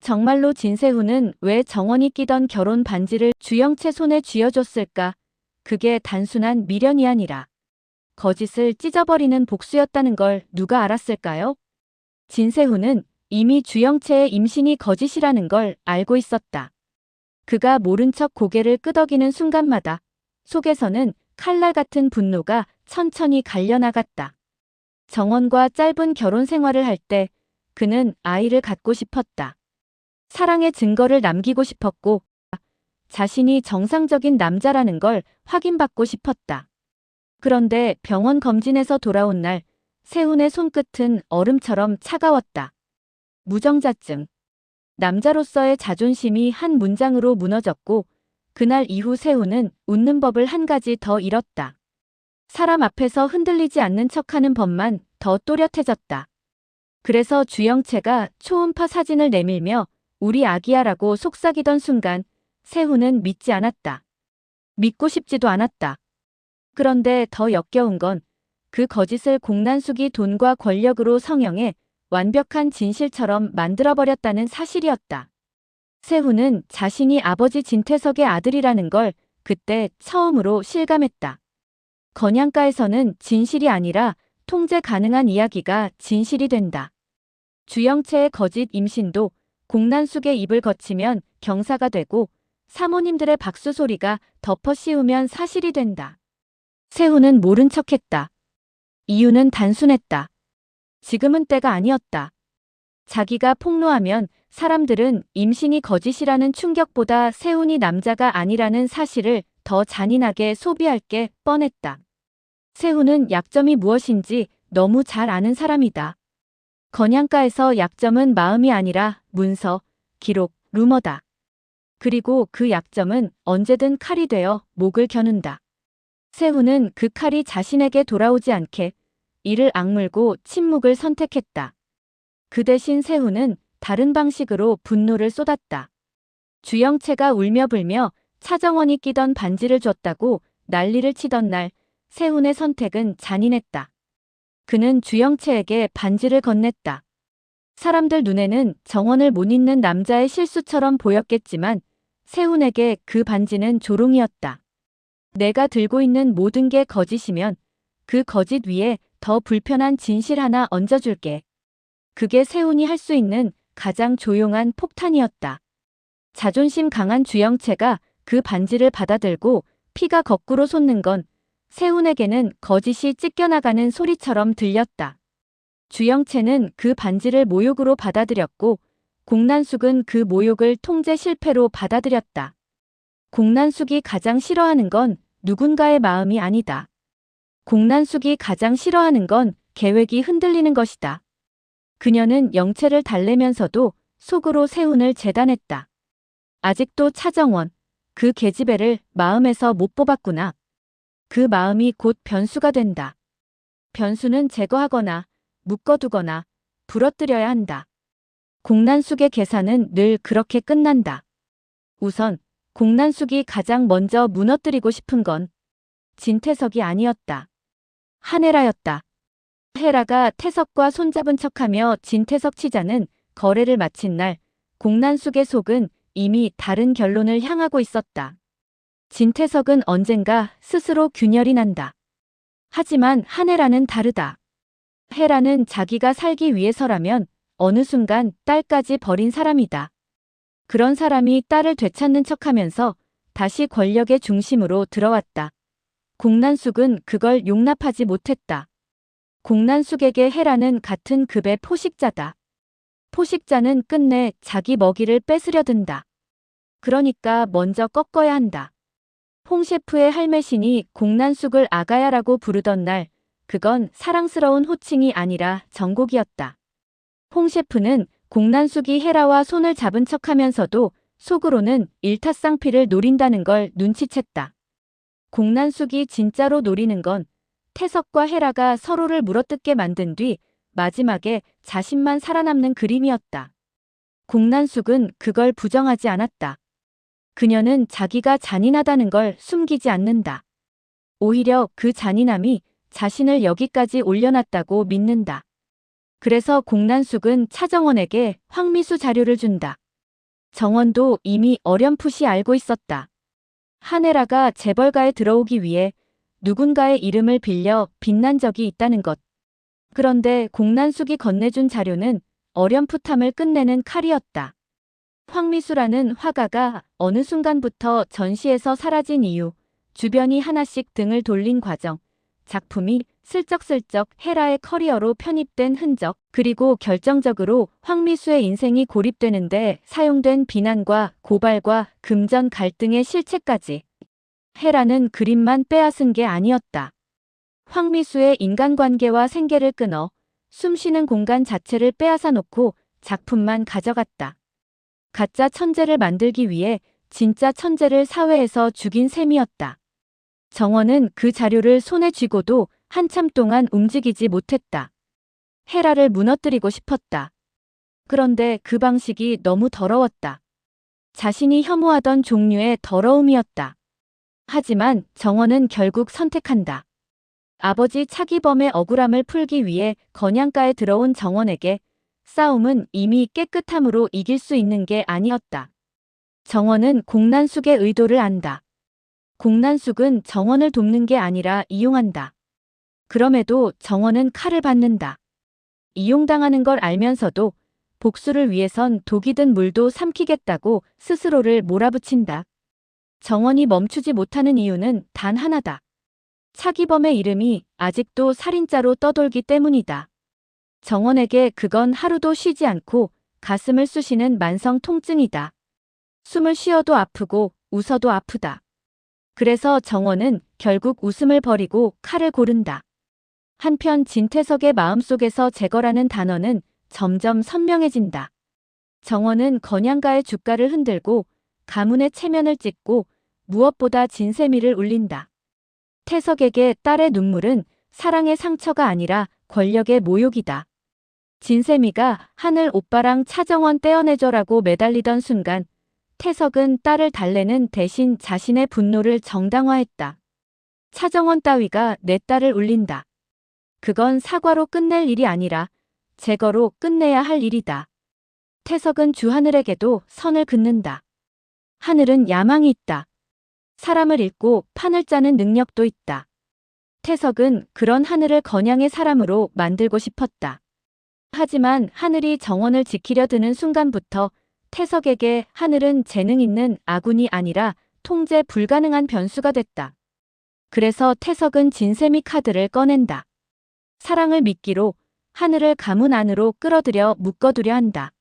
정말로 진세훈은 왜 정원이 끼던 결혼 반지를 주영채 손에 쥐어줬을까? 그게 단순한 미련이 아니라 거짓을 찢어버리는 복수였다는 걸 누가 알았을까요? 진세훈은 이미 주영채의 임신이 거짓이라는 걸 알고 있었다. 그가 모른 척 고개를 끄덕이는 순간마다 속에서는 칼날 같은 분노가 천천히 갈려나갔다. 정원과 짧은 결혼 생활을 할 때 그는 아이를 갖고 싶었다. 사랑의 증거를 남기고 싶었고 자신이 정상적인 남자라는 걸 확인받고 싶었다. 그런데 병원 검진에서 돌아온 날 세훈의 손끝은 얼음처럼 차가웠다. 무정자증. 남자로서의 자존심이 한 문장으로 무너졌고 그날 이후 세훈은 웃는 법을 한 가지 더 잃었다. 사람 앞에서 흔들리지 않는 척하는 법만 더 또렷해졌다. 그래서 주영채가 초음파 사진을 내밀며 우리 아기야라고 속삭이던 순간 세훈은 믿지 않았다. 믿고 싶지도 않았다. 그런데 더 역겨운 건 그 거짓을 공난숙이 돈과 권력으로 성형해 완벽한 진실처럼 만들어버렸다는 사실이었다. 세훈은 자신이 아버지 진태석의 아들이라는 걸 그때 처음으로 실감했다. 건양가에서는 진실이 아니라 통제 가능한 이야기가 진실이 된다. 주영채의 거짓 임신도 공난숙의 입을 거치면 경사가 되고 사모님들의 박수 소리가 덮어 씌우면 사실이 된다. 세훈은 모른 척했다. 이유는 단순했다. 지금은 때가 아니었다. 자기가 폭로하면 사람들은 임신이 거짓이라는 충격보다 세훈이 남자가 아니라는 사실을 더 잔인하게 소비할 게 뻔했다. 세훈은 약점이 무엇인지 너무 잘 아는 사람이다. 건양가에서 약점은 마음이 아니라 문서, 기록, 루머다. 그리고 그 약점은 언제든 칼이 되어 목을 겨눈다. 세훈은 그 칼이 자신에게 돌아오지 않게 이를 악물고 침묵을 선택했다. 그 대신 세훈은 다른 방식으로 분노를 쏟았다. 주영채가 울며 불며 차정원이 끼던 반지를 줬다고 난리를 치던 날 세훈의 선택은 잔인했다. 그는 주영채에게 반지를 건넸다. 사람들 눈에는 정원을 못 잇는 남자의 실수처럼 보였겠지만 세훈에게 그 반지는 조롱이었다. 내가 들고 있는 모든 게 거짓이면 그 거짓 위에 더 불편한 진실 하나 얹어줄게. 그게 세훈이 할 수 있는 가장 조용한 폭탄이었다. 자존심 강한 주영채가 그 반지를 받아들고 피가 거꾸로 솟는 건 세훈에게는 거짓이 찢겨나가는 소리처럼 들렸다. 주영채는 그 반지를 모욕으로 받아들였고 공난숙은 그 모욕을 통제 실패로 받아들였다. 공난숙이 가장 싫어하는 건 누군가의 마음이 아니다. 공난숙이 가장 싫어하는 건 계획이 흔들리는 것이다. 그녀는 영채를 달래면서도 속으로 세훈을 재단했다. 아직도 차정원, 그 계집애를 마음에서 못 뽑았구나. 그 마음이 곧 변수가 된다. 변수는 제거하거나 묶어두거나 부러뜨려야 한다. 공난숙의 계산은 늘 그렇게 끝난다. 우선 공난숙이 가장 먼저 무너뜨리고 싶은 건 진태석이 아니었다. 한혜라였다. 헤라가 태석과 손잡은 척하며 진태석 치자는 거래를 마친 날 공난숙의 속은 이미 다른 결론을 향하고 있었다. 진태석은 언젠가 스스로 균열이 난다. 하지만 한혜라는 다르다. 헤라는 자기가 살기 위해서라면 어느 순간 딸까지 버린 사람이다. 그런 사람이 딸을 되찾는 척하면서 다시 권력의 중심으로 들어왔다. 공난숙은 그걸 용납하지 못했다. 공난숙에게 헤라는 같은 급의 포식자다. 포식자는 끝내 자기 먹이를 뺏으려 든다. 그러니까 먼저 꺾어야 한다. 홍 셰프의 할매신이 공난숙을 아가야라고 부르던 날 그건 사랑스러운 호칭이 아니라 정곡이었다. 홍 셰프는 공난숙이 헤라와 손을 잡은 척하면서도 속으로는 일타쌍피를 노린다는 걸 눈치챘다. 공난숙이 진짜로 노리는 건 태석과 헤라가 서로를 물어뜯게 만든 뒤 마지막에 자신만 살아남는 그림이었다. 공난숙은 그걸 부정하지 않았다. 그녀는 자기가 잔인하다는 걸 숨기지 않는다. 오히려 그 잔인함이 자신을 여기까지 올려놨다고 믿는다. 그래서 공난숙은 차정원에게 황미수 자료를 준다. 정원도 이미 어렴풋이 알고 있었다. 한혜라가 재벌가에 들어오기 위해 누군가의 이름을 빌려 빚난 적이 있다는 것. 그런데 공난숙이 건네준 자료는 어렴풋함을 끝내는 칼이었다. 황미수라는 화가가 어느 순간부터 전시에서 사라진 이유, 주변이 하나씩 등을 돌린 과정, 작품이 슬쩍슬쩍 헤라의 커리어로 편입된 흔적, 그리고 결정적으로 황미수의 인생이 고립되는데 사용된 비난과 고발과 금전 갈등의 실체까지. 헤라는 그림만 빼앗은 게 아니었다. 황미수의 인간관계와 생계를 끊어 숨쉬는 공간 자체를 빼앗아 놓고 작품만 가져갔다. 가짜 천재를 만들기 위해 진짜 천재를 사회에서 죽인 셈이었다. 정원은 그 자료를 손에 쥐고도 한참 동안 움직이지 못했다. 헤라를 무너뜨리고 싶었다. 그런데 그 방식이 너무 더러웠다. 자신이 혐오하던 종류의 더러움이었다. 하지만 정원은 결국 선택한다. 아버지 차기범의 억울함을 풀기 위해 건양가에 들어온 정원에게 싸움은 이미 깨끗함으로 이길 수 있는 게 아니었다. 정원은 공난숙의 의도를 안다. 공난숙은 정원을 돕는 게 아니라 이용한다. 그럼에도 정원은 칼을 받는다. 이용당하는 걸 알면서도 복수를 위해선 독이든 물도 삼키겠다고 스스로를 몰아붙인다. 정원이 멈추지 못하는 이유는 단 하나다. 차기범의 이름이 아직도 살인자로 떠돌기 때문이다. 정원에게 그건 하루도 쉬지 않고 가슴을 쑤시는 만성 통증이다. 숨을 쉬어도 아프고 웃어도 아프다. 그래서 정원은 결국 웃음을 버리고 칼을 고른다. 한편 진태석의 마음속에서 제거라는 단어는 점점 선명해진다. 정원은 건양가의 주가를 흔들고 가문의 체면을 찢고 무엇보다 진세미를 울린다. 태석에게 딸의 눈물은 사랑의 상처가 아니라 권력의 모욕이다. 진세미가 하늘 오빠랑 차정원 떼어내줘라고 매달리던 순간 태석은 딸을 달래는 대신 자신의 분노를 정당화했다. 차정원 따위가 내 딸을 울린다. 그건 사과로 끝낼 일이 아니라 제거로 끝내야 할 일이다. 태석은 주하늘에게도 선을 긋는다. 하늘은 야망이 있다. 사람을 읽고 판을 짜는 능력도 있다. 태석은 그런 하늘을 건양의 사람으로 만들고 싶었다. 하지만 하늘이 정원을 지키려 드는 순간부터 태석에게 하늘은 재능 있는 아군이 아니라 통제 불가능한 변수가 됐다. 그래서 태석은 진세미 카드를 꺼낸다. 사랑을 미끼로 하늘을 가문 안으로 끌어들여 묶어두려 한다.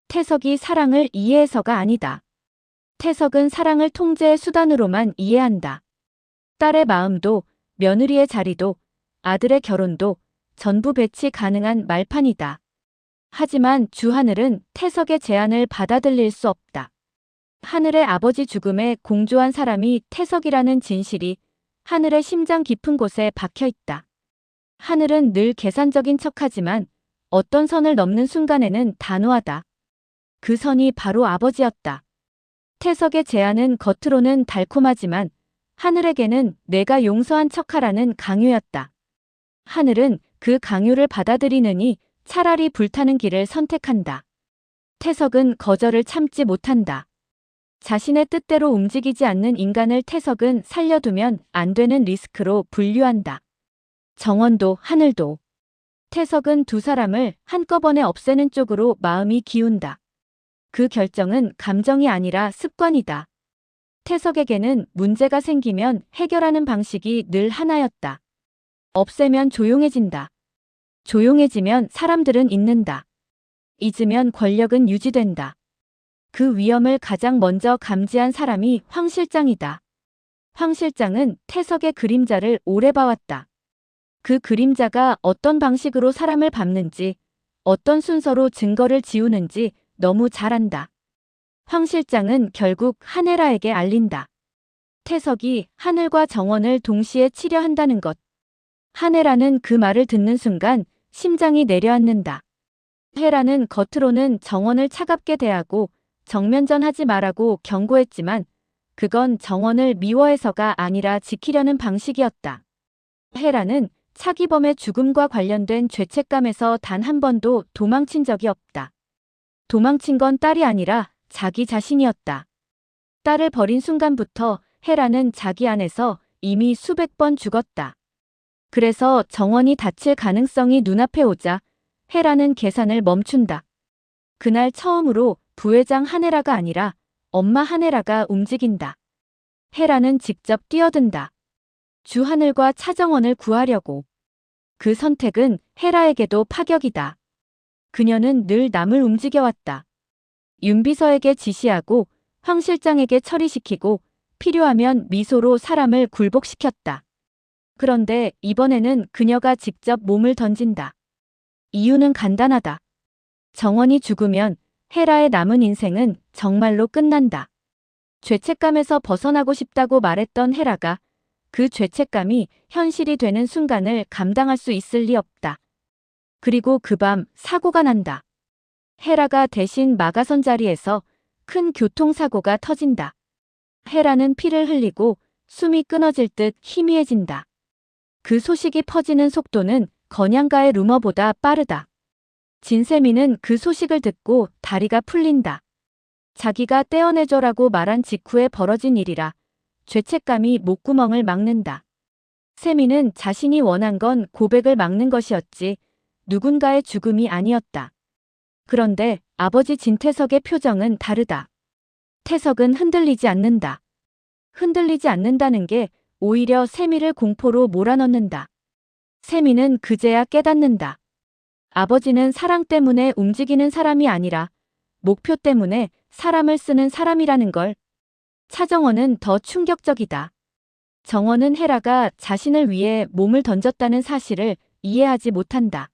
태석이 사랑을 이해해서가 아니다. 태석은 사랑을 통제의 수단으로만 이해한다. 딸의 마음도 며느리의 자리도 아들의 결혼도 전부 배치 가능한 말판이다. 하지만 주하늘은 태석의 제안을 받아들일 수 없다. 하늘의 아버지 죽음에 공조한 사람이 태석이라는 진실이 하늘의 심장 깊은 곳에 박혀 있다. 하늘은 늘 계산적인 척하지만 어떤 선을 넘는 순간에는 단호하다. 그 선이 바로 아버지였다. 태석의 제안은 겉으로는 달콤하지만 하늘에게는 내가 용서한 척하라는 강요였다. 하늘은 그 강요를 받아들이느니 차라리 불타는 길을 선택한다. 태석은 거절을 참지 못한다. 자신의 뜻대로 움직이지 않는 인간을 태석은 살려두면 안 되는 리스크로 분류한다. 정원도 하늘도. 태석은 두 사람을 한꺼번에 없애는 쪽으로 마음이 기운다. 그 결정은 감정이 아니라 습관이다. 태석에게는 문제가 생기면 해결하는 방식이 늘 하나였다. 없애면 조용해진다. 조용해지면 사람들은 잊는다. 잊으면 권력은 유지된다. 그 위험을 가장 먼저 감지한 사람이 황 실장이다. 황 실장은 태석의 그림자를 오래 봐왔다. 그 그림자가 어떤 방식으로 사람을 밟는지, 어떤 순서로 증거를 지우는지 너무 잘 안다. 황 실장은 결국 한혜라에게 알린다. 태석이 하늘과 정원을 동시에 치려 한다는 것. 한혜라는 그 말을 듣는 순간 심장이 내려앉는다. 헤라는 겉으로는 정원을 차갑게 대하고 정면전하지 말라고 경고했지만 그건 정원을 미워해서가 아니라 지키려는 방식이었다. 헤라는 차기범의 죽음과 관련된 죄책감에서 단 한 번도 도망친 적이 없다. 도망친 건 딸이 아니라 자기 자신이었다. 딸을 버린 순간부터 헤라는 자기 안에서 이미 수백 번 죽었다. 그래서 정원이 다칠 가능성이 눈앞에 오자 헤라는 계산을 멈춘다. 그날 처음으로 부회장 하네라가 아니라 엄마 하네라가 움직인다. 헤라는 직접 뛰어든다. 주하늘과 차정원을 구하려고. 그 선택은 헤라에게도 파격이다. 그녀는 늘 남을 움직여왔다. 윤비서에게 지시하고 황 실장에게 처리시키고 필요하면 미소로 사람을 굴복시켰다. 그런데 이번에는 그녀가 직접 몸을 던진다. 이유는 간단하다. 정원이 죽으면 헤라의 남은 인생은 정말로 끝난다. 죄책감에서 벗어나고 싶다고 말했던 헤라가 그 죄책감이 현실이 되는 순간을 감당할 수 있을 리 없다. 그리고 그 밤 사고가 난다. 헤라가 대신 막아선 자리에서 큰 교통사고가 터진다. 헤라는 피를 흘리고 숨이 끊어질 듯 희미해진다. 그 소식이 퍼지는 속도는 건양가의 루머보다 빠르다. 진세미는 그 소식을 듣고 다리가 풀린다. 자기가 떼어내줘라고 말한 직후에 벌어진 일이라 죄책감이 목구멍을 막는다. 세미는 자신이 원한 건 고백을 막는 것이었지 누군가의 죽음이 아니었다. 그런데 아버지 진태석의 표정은 다르다. 태석은 흔들리지 않는다. 흔들리지 않는다는 게 오히려 세미를 공포로 몰아넣는다. 세미는 그제야 깨닫는다. 아버지는 사랑 때문에 움직이는 사람이 아니라 목표 때문에 사람을 쓰는 사람이라는 걸. 차정원은 더 충격적이다. 정원은 헤라가 자신을 위해 몸을 던졌다는 사실을 이해하지 못한다.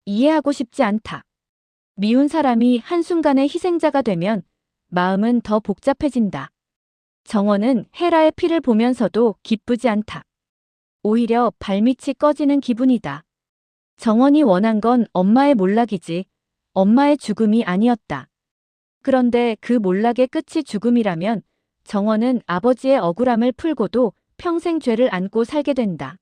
이해하고 싶지 않다. 미운 사람이 한순간에 희생자가 되면 마음은 더 복잡해진다. 정원은 헤라의 피를 보면서도 기쁘지 않다. 오히려 발밑이 꺼지는 기분이다. 정원이 원한 건 엄마의 몰락이지 엄마의 죽음이 아니었다. 그런데 그 몰락의 끝이 죽음이라면 정원은 아버지의 억울함을 풀고도 평생 죄를 안고 살게 된다.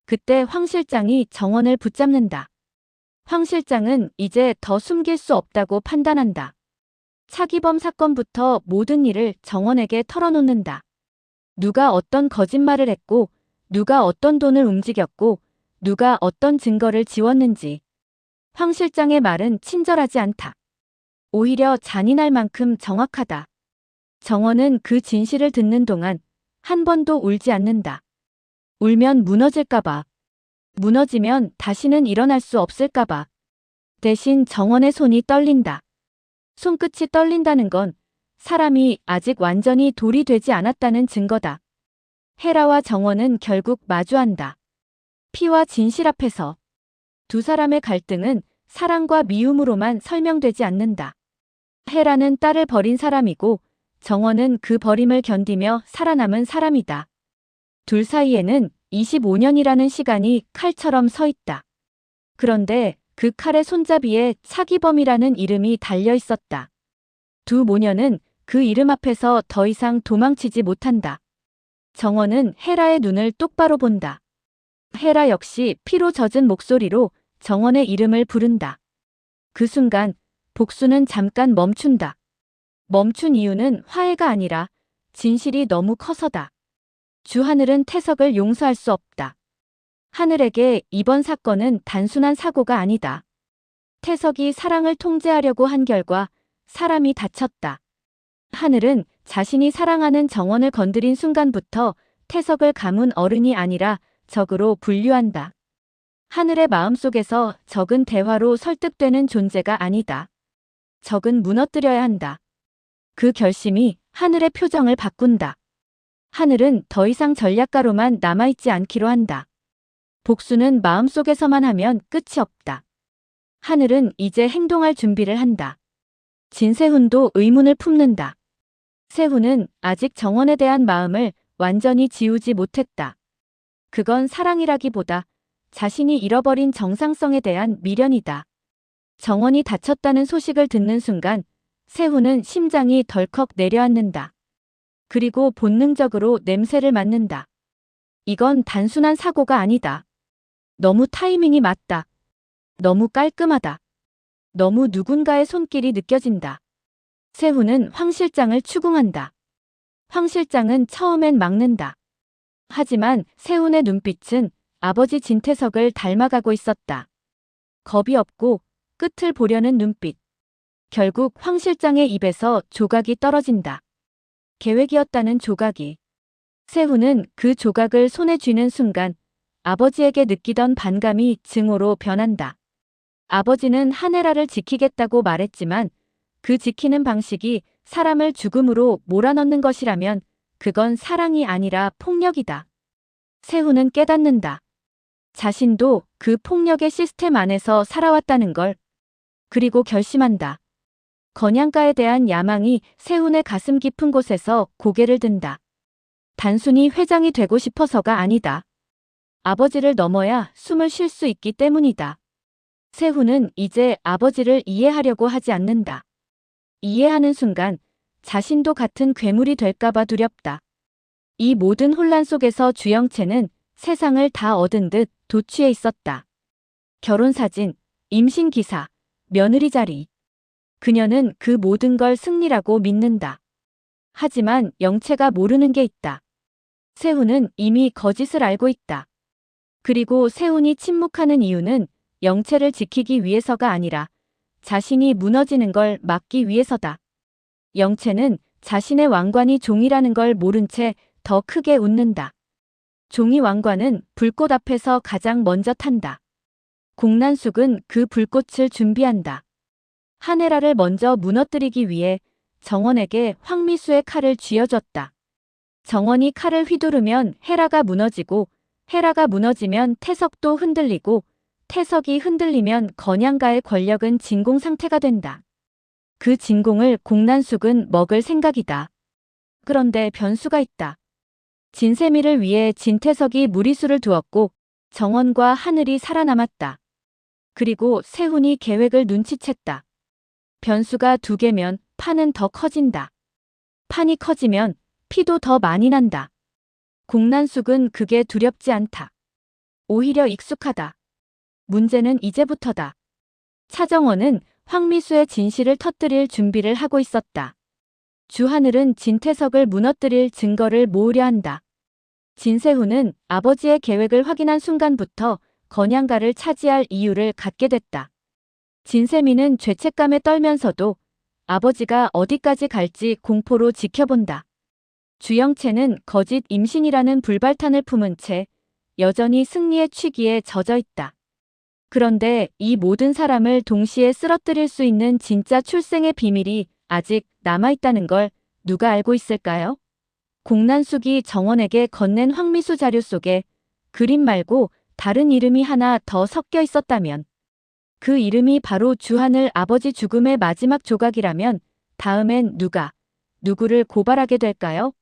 그때 황 실장이 정원을 붙잡는다. 황 실장은 이제 더 숨길 수 없다고 판단한다. 차기범 사건부터 모든 일을 정원에게 털어놓는다. 누가 어떤 거짓말을 했고, 누가 어떤 돈을 움직였고, 누가 어떤 증거를 지웠는지. 황 실장의 말은 친절하지 않다. 오히려 잔인할 만큼 정확하다. 정원은 그 진실을 듣는 동안 한 번도 울지 않는다. 울면 무너질까봐. 무너지면 다시는 일어날 수 없을까봐. 대신 정원의 손이 떨린다. 손끝이 떨린다는 건 사람이 아직 완전히 돌이 되지 않았다는 증거다. 헤라와 정원은 결국 마주한다. 피와 진실 앞에서. 두 사람의 갈등은 사랑과 미움으로만 설명되지 않는다. 헤라는 딸을 버린 사람이고 정원은 그 버림을 견디며 살아남은 사람이다. 둘 사이에는 25년이라는 시간이 칼처럼 서 있다. 그런데 그 칼의 손잡이에 차기범이라는 이름이 달려 있었다. 두 모녀는 그 이름 앞에서 더 이상 도망치지 못한다. 정원은 헤라의 눈을 똑바로 본다. 헤라 역시 피로 젖은 목소리로 정원의 이름을 부른다. 그 순간 복수는 잠깐 멈춘다. 멈춘 이유는 화해가 아니라 진실이 너무 커서다. 주하늘은 태석을 용서할 수 없다. 하늘에게 이번 사건은 단순한 사고가 아니다. 태석이 사랑을 통제하려고 한 결과 사람이 다쳤다. 하늘은 자신이 사랑하는 정원을 건드린 순간부터 태석을 가문 어른이 아니라 적으로 분류한다. 하늘의 마음속에서 적은 대화로 설득되는 존재가 아니다. 적은 무너뜨려야 한다. 그 결심이 하늘의 표정을 바꾼다. 하늘은 더 이상 전략가로만 남아있지 않기로 한다. 복수는 마음속에서만 하면 끝이 없다. 하늘은 이제 행동할 준비를 한다. 진세훈도 의문을 품는다. 세훈은 아직 정원에 대한 마음을 완전히 지우지 못했다. 그건 사랑이라기보다 자신이 잃어버린 정상성에 대한 미련이다. 정원이 다쳤다는 소식을 듣는 순간 세훈은 심장이 덜컥 내려앉는다. 그리고 본능적으로 냄새를 맡는다. 이건 단순한 사고가 아니다. 너무 타이밍이 맞다. 너무 깔끔하다. 너무 누군가의 손길이 느껴진다. 세훈은 황 실장을 추궁한다. 황 실장은 처음엔 막는다. 하지만 세훈의 눈빛은 아버지 진태석을 닮아가고 있었다. 겁이 없고 끝을 보려는 눈빛. 결국 황 실장의 입에서 조각이 떨어진다. 계획이었다는 조각이. 세훈은 그 조각을 손에 쥐는 순간 아버지에게 느끼던 반감이 증오로 변한다. 아버지는 한혜라를 지키겠다고 말했지만 그 지키는 방식이 사람을 죽음으로 몰아넣는 것이라면 그건 사랑이 아니라 폭력이다. 세훈은 깨닫는다. 자신도 그 폭력의 시스템 안에서 살아왔다는 걸. 그리고 결심한다. 건양가에 대한 야망이 세훈의 가슴 깊은 곳에서 고개를 든다. 단순히 회장이 되고 싶어서가 아니다. 아버지를 넘어야 숨을 쉴 수 있기 때문이다. 세훈은 이제 아버지를 이해하려고 하지 않는다. 이해하는 순간 자신도 같은 괴물이 될까봐 두렵다. 이 모든 혼란 속에서 주영채는 세상을 다 얻은 듯 도취해 있었다. 결혼사진, 임신기사, 며느리 자리. 그녀는 그 모든 걸 승리라고 믿는다. 하지만 영채가 모르는 게 있다. 세훈은 이미 거짓을 알고 있다. 그리고 세훈이 침묵하는 이유는 영채를 지키기 위해서가 아니라 자신이 무너지는 걸 막기 위해서다. 영채는 자신의 왕관이 종이라는 걸 모른 채 더 크게 웃는다. 종이 왕관은 불꽃 앞에서 가장 먼저 탄다. 공난숙은 그 불꽃을 준비한다. 한혜라를 먼저 무너뜨리기 위해 정원에게 황미수의 칼을 쥐어줬다. 정원이 칼을 휘두르면 헤라가 무너지고 헤라가 무너지면 태석도 흔들리고 태석이 흔들리면 건양가의 권력은 진공 상태가 된다. 그 진공을 공난숙은 먹을 생각이다. 그런데 변수가 있다. 진세미를 위해 진태석이 무리수를 두었고 정원과 하늘이 살아남았다. 그리고 세훈이 계획을 눈치챘다. 변수가 2개면 판은 더 커진다. 판이 커지면 피도 더 많이 난다. 공난숙은 그게 두렵지 않다. 오히려 익숙하다. 문제는 이제부터다. 차정원은 황미수의 진실을 터뜨릴 준비를 하고 있었다. 주하늘은 진태석을 무너뜨릴 증거를 모으려 한다. 진세훈은 아버지의 계획을 확인한 순간부터 건양가를 차지할 이유를 갖게 됐다. 진세미는 죄책감에 떨면서도 아버지가 어디까지 갈지 공포로 지켜본다. 주영채는 거짓 임신이라는 불발탄을 품은 채 여전히 승리의 취기에 젖어 있다. 그런데 이 모든 사람을 동시에 쓰러뜨릴 수 있는 진짜 출생의 비밀이 아직 남아있다는 걸 누가 알고 있을까요? 공난숙이 정원에게 건넨 황미수 자료 속에 그림 말고 다른 이름이 하나 더 섞여 있었다면, 그 이름이 바로 주하늘 아버지 죽음의 마지막 조각이라면 다음엔 누가 누구를 고발하게 될까요?